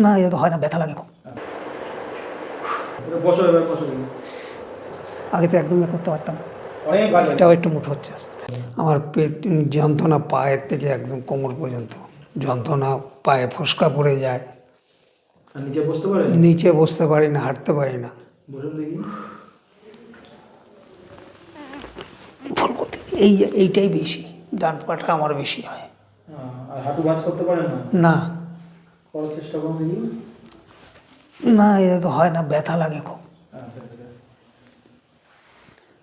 না, এটা তো হয় না, ব্যথা লাগে খুব। বসো, এবার বসো। আগে তো একদমই করতে পারতাম না। অনেক ভালো। এটাও একটু মুঠো হচ্ছে আস্তে আস্তে। আমার পেট যন্ত্রণা পায়ের থেকে একদম কোমর পর্যন্ত যন্ত্রণা, পায়ে ফোসকা পড়ে যায়, আর নিচে বসতে পারে? নিচে বসতে পারি না, হাঁটতে পারি না। বসুন দেখি। এইটাই বেশি, ডান পাটা আমার বেশি হয়। আর হাঁটু ভাঁজ করতে পারেন না? না করার চেষ্টা করুন দেখি। না, এটা তো হয় না, ব্যথা লাগে খুব। আচ্ছা।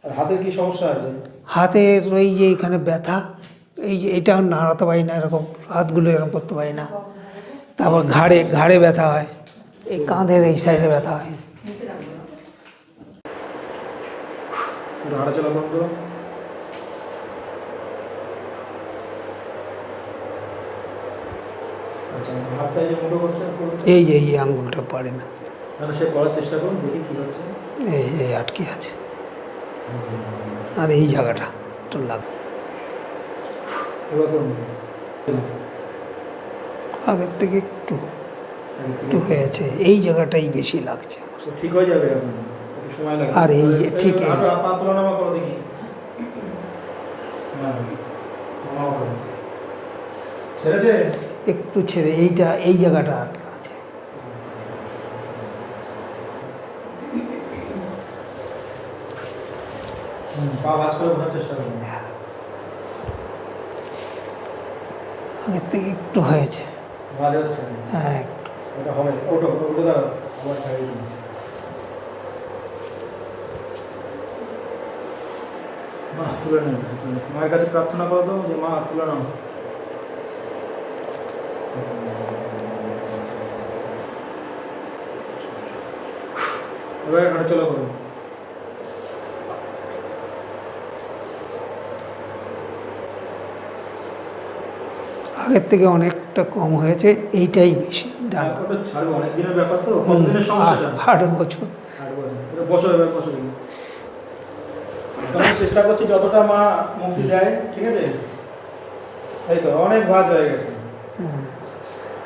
আর হাতের কি সমস্যা আছে? হাতের ওই যে এখানে ব্যথা, এই যে এটা নাড়াতে পারি না, এরকম হাতগুলো এরকম করতে পারি না। তারপর ঘাড়ে ব্যথা হয়, এই কাঁধের এই সাইডে ব্যথা হয়। হাঁটাচলা করুন তো। আচ্ছা, হাতটা যে মুঠো করছে এই যে এই আঙ্গুলটা পারে না, তাহলে সে করার চেষ্টা করুন দেখি কী হচ্ছে। এই আটকে আছে, আর এই জায়গাটা একটু লাগবে। এবার করুন। আগের থেকে একটু হয়েছে, এই জায়গাটাই বেশি লাগছে আমার। ঠিক হয়ে যাবে এখন, একটু সময় লাগবে। আর এই যে ঠিক পা তোলানামা করো দেখি। ছেড়েছে? একটু ছেড়ে এই জায়গাটা আটকা আছে। পা ভাঁজ করে বোঝার চেষ্টা করুন। আগের থেকে একটু হয়েছে। ভালো হচ্ছে? হ্যাঁ একটু। ওটা হবে। ওটো দাঁড়াও, আবার ছাড়িয়ে দিন। মা তুলে নেন, মায়ের কাছে প্রার্থনা করো তো যে মা তুলে নাও। এবার হাঁটাচলা করো। আগের থেকে অনেকটা কম হয়েছে, এইটাই বেশি। ওটা ছাড়বো, অনেক দিনের ব্যাপার তো। কতদিনের সমস্যা? 8 বছর। 8 বছর। এটা বসো, এবার বসো। আমি চেষ্টা করছি যতটা মা মুক্তি দেয়, ঠিক আছে? এই তো অনেক ভাঁজ হয়ে গেছে।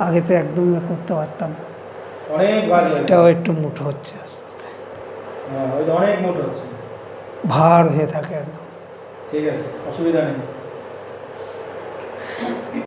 আগে তো একদমই করতে পারতাম না। অনেক ভাঁজ হয়ে গেছে। এটাও একটু মুঠো হচ্ছে আস্তে আস্তে, হ্যাঁ, ওই তো অনেক মোট হচ্ছে। ভার হয়ে থাকে একদম। ঠিক আছে, অসুবিধা নেই।